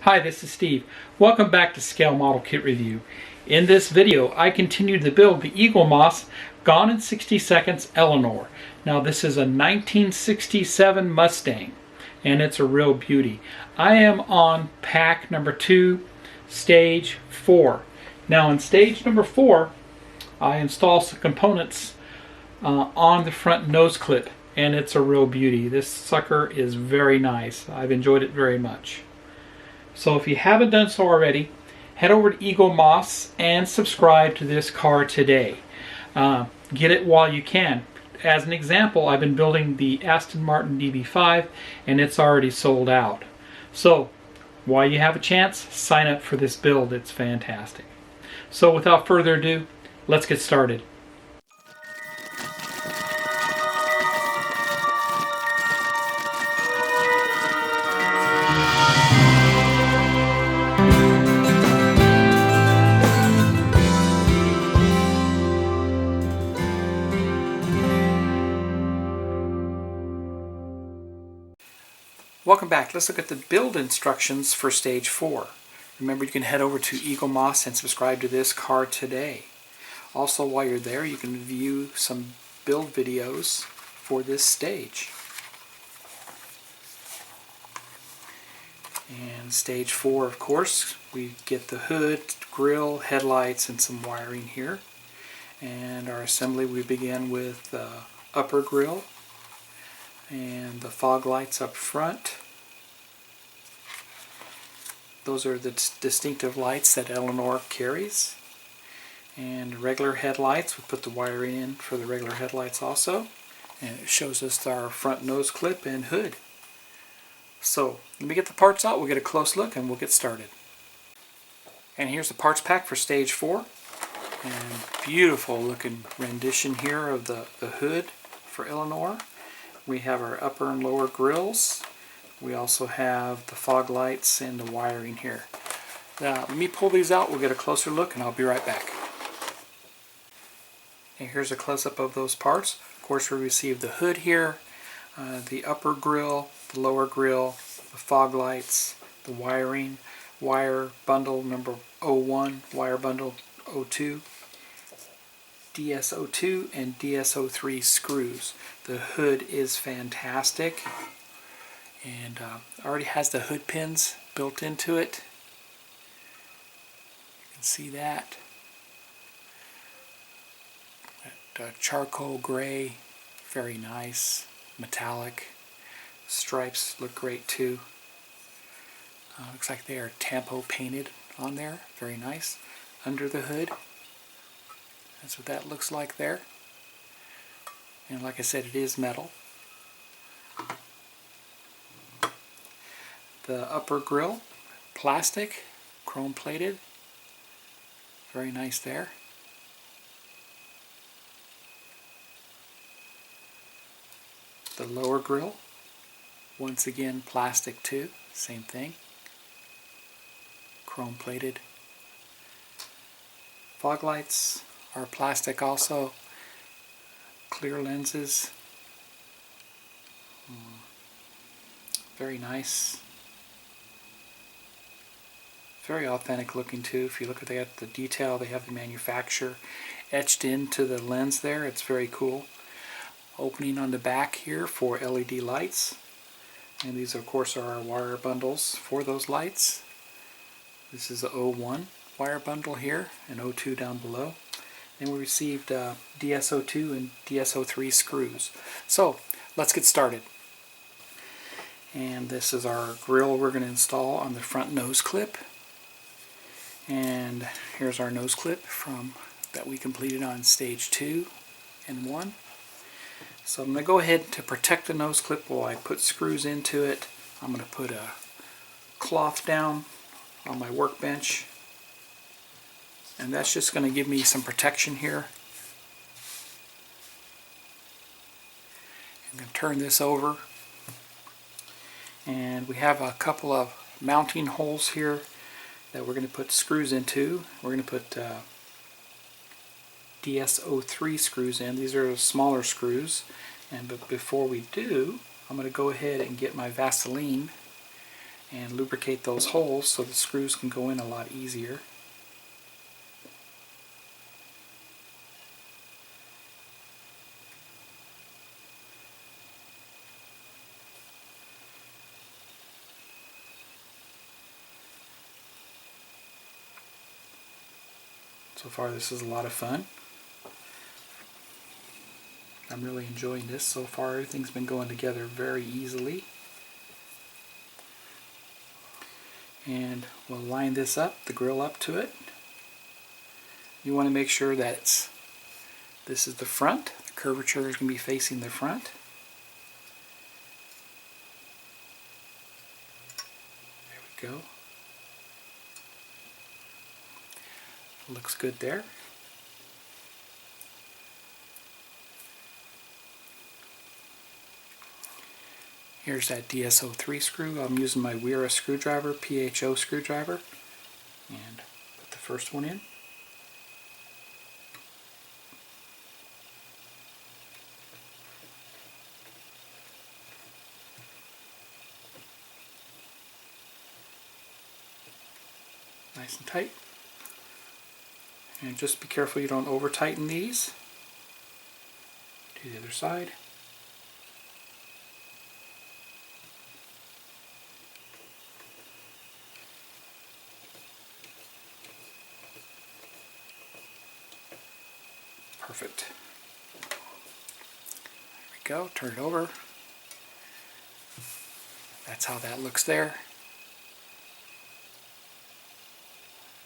Hi, this is Steve. Welcome back to Scale Model Kit Review. In this video, I continue to build the Eagle Moss Gone in 60 Seconds Eleanor. Now this is a 1967 Mustang, and it's a real beauty. I am on pack number 2, stage 4. Now in stage number 4, I install some components on the front nose clip, and it's a real beauty. This sucker is very nice. I've enjoyed it very much. So if you haven't done so already, head over to Eagle Moss and subscribe to this car today. Get it while you can. As an example, I've been building the Aston Martin DB5 and it's already sold out. So while you have a chance, sign up for this build. It's fantastic. So without further ado, let's get started. Welcome back. Let's look at the build instructions for stage 4. Remember, you can head over to Eagle Moss and subscribe to this car today. Also, while you're there, you can view some build videos for this stage. And stage 4, of course, we get the hood, grille, headlights, and some wiring here. And our assembly, we begin with the upper grille and the fog lights up front. Those are the distinctive lights that Eleanor carries. And regular headlights, we put the wiring in for the regular headlights also. And it shows us our front nose clip and hood. So let me get the parts out, we'll get a close look and we'll get started. And here's the parts pack for stage 4. And beautiful looking rendition here of the hood for Eleanor. We have our upper and lower grills. We also have the fog lights and the wiring here. Now, let me pull these out, we'll get a closer look and I'll be right back. And here's a close-up of those parts. Of course, we received the hood here, the upper grill, the lower grill, the fog lights, the wiring, wire bundle number 01, wire bundle 02, DS02 and DS03 screws. The hood is fantastic and already has the hood pins built into it. You can see that. Charcoal gray, very nice, metallic. Stripes look great too. Looks like they are tampo painted on there, very nice. Under the hood, that's what that looks like there. And like I said, it is metal. The upper grille, plastic, chrome plated. Very nice there. The lower grille, once again plastic too, same thing. Chrome plated. Fog lights are plastic also. Clear lenses. Very nice. Very authentic looking too. If you look at the detail, they have the manufacturer etched into the lens there. It's very cool. Opening on the back here for LED lights. And these of course are our wire bundles for those lights. This is the 01 wire bundle here and 02 down below. Then we received DS02 and DS03 screws. So let's get started. And this is our grill we're going to install on the front nose clip. And here's our nose clip that we completed on stage 2 and 1. So I'm going to go ahead to protect the nose clip while I put screws into it. I'm going to put a cloth down on my workbench. And that's just going to give me some protection here. I'm going to turn this over. And we have a couple of mounting holes here that we're going to put screws into. We're going to put DS03 screws in. These are smaller screws. But before we do, I'm going to go ahead and get my Vaseline and lubricate those holes so the screws can go in a lot easier. So far this is a lot of fun. I'm really enjoying this so far. Everything's been going together very easily. And we'll line this up, the grill up to it. You want to make sure that this is the front. The curvature is going to be facing the front. There we go. Looks good there. Here's that DSO3 screw. I'm using my Wera screwdriver, PHO screwdriver, and put the first one in. Nice and tight. And just be careful you don't over tighten these. Do the other side. Perfect. There we go. Turn it over. That's how that looks there.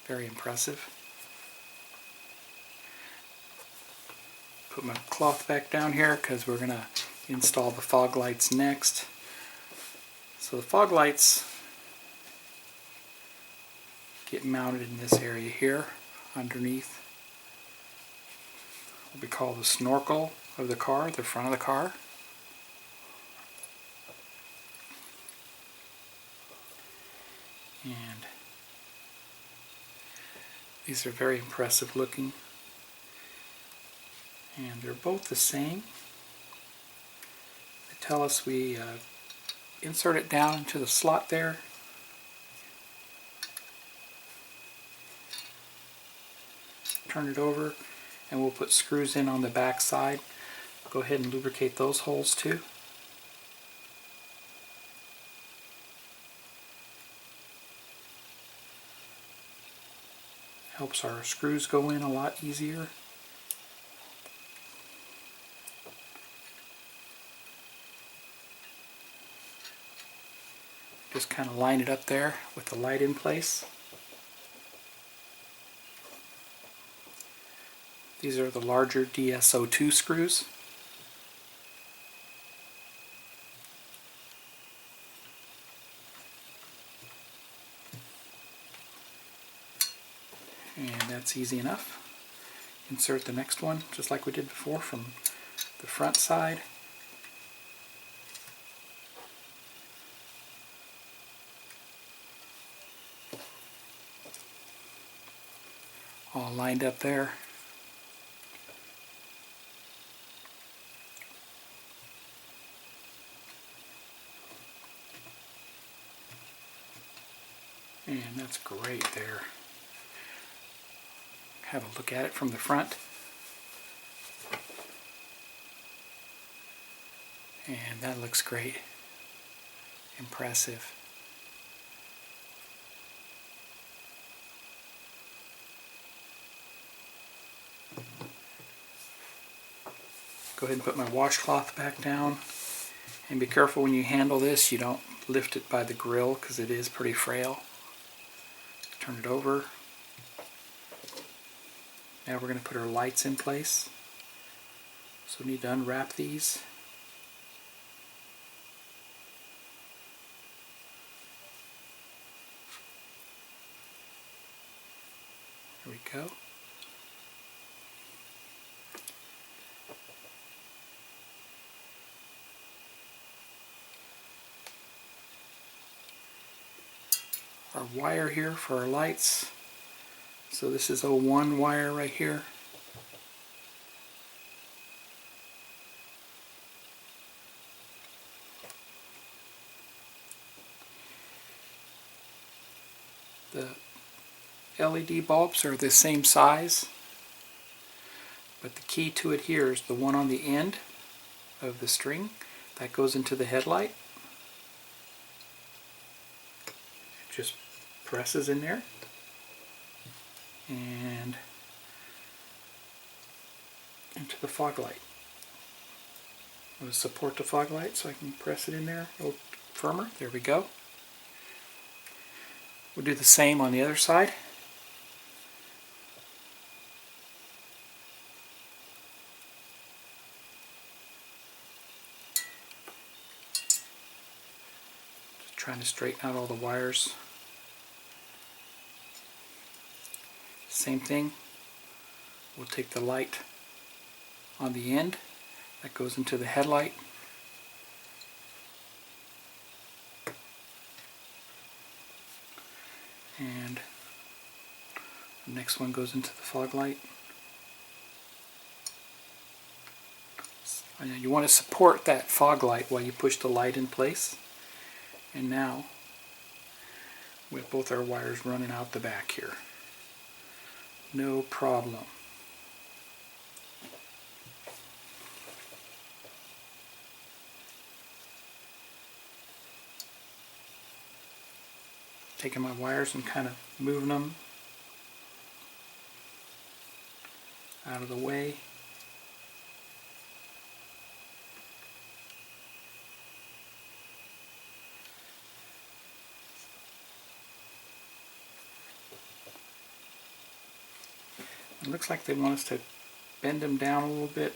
Very impressive. Put my cloth back down here because we're going to install the fog lights next. So the fog lights get mounted in this area here underneath what we call the snorkel of the car, the front of the car. And these are very impressive looking. And they're both the same. They tell us we insert it down into the slot there. Turn it over, and we'll put screws in on the back side. Go ahead and lubricate those holes too. Helps our screws go in a lot easier. Just kind of line it up there with the light in place. These are the larger DSO2 screws. And that's easy enough. Insert the next one just like we did before from the front side. All lined up there. And that's great there. Have a look at it from the front. And that looks great. Impressive. Go ahead and put my washcloth back down. And be careful when you handle this, you don't lift it by the grill because it is pretty frail. Turn it over. Now we're going to put our lights in place. So we need to unwrap these. There we go. Our wire here for our lights. So this is 01 wire right here. The LED bulbs are the same size, but the key to it here is the one on the end of the string that goes into the headlight. It just presses in there and into the fog light. I'm going to support the fog light so I can press it in there a little firmer. There we go. We'll do the same on the other side. Just trying to straighten out all the wires. Same thing. We'll take the light on the end that goes into the headlight. And the next one goes into the fog light. And you want to support that fog light while you push the light in place. And now we have both our wires running out the back here. No problem. Taking my wires and kind of moving them out of the way. It looks like they want us to bend them down a little bit,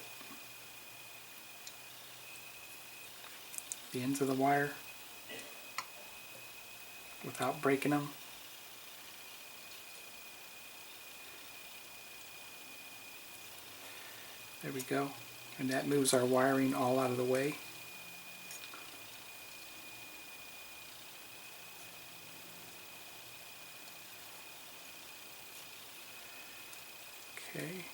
the ends of the wire, without breaking them. There we go. And that moves our wiring all out of the way. Okay.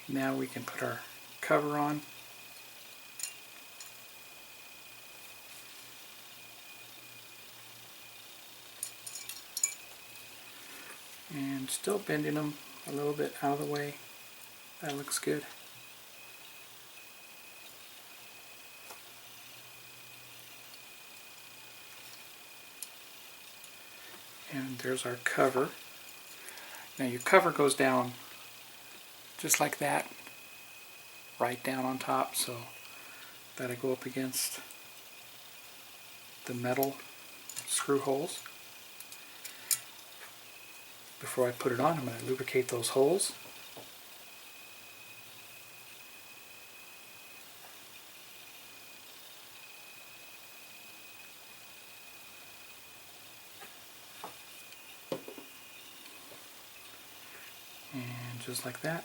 Now we can put our cover on. And still bending them a little bit out of the way. That looks good. And there's our cover. Now your cover goes down just like that, right down on top, so that'll go up against the metal screw holes. Before I put it on, I'm going to lubricate those holes. And just like that.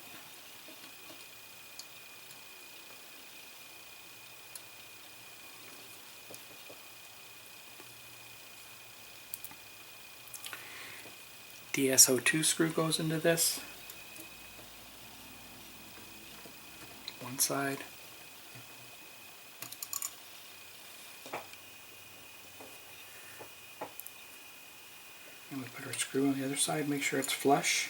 The SO2 screw goes into this. One side. And we put our screw on the other side, make sure it's flush.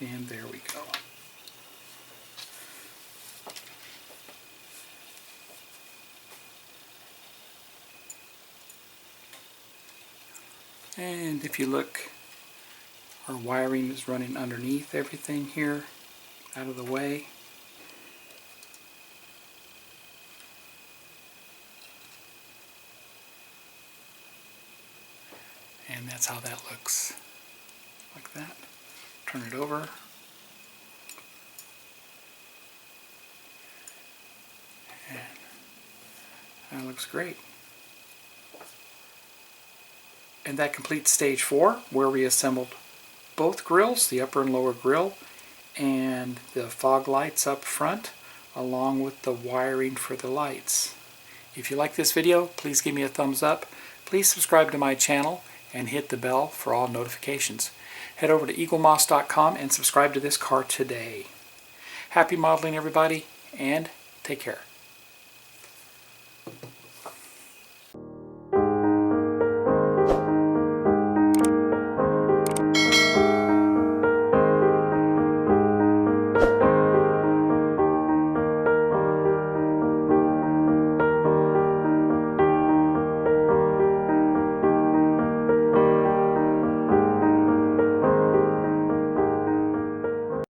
And there we go. And if you look, our wiring is running underneath everything here, out of the way. And that's how that looks, like that. Turn it over. And that looks great. And that completes stage 4, where we assembled both grills, the upper and lower grill, and the fog lights up front, along with the wiring for the lights. If you like this video, please give me a thumbs up. Please subscribe to my channel and hit the bell for all notifications. head over to eaglemoss.com and subscribe to this car today. Happy modeling, everybody, and take care.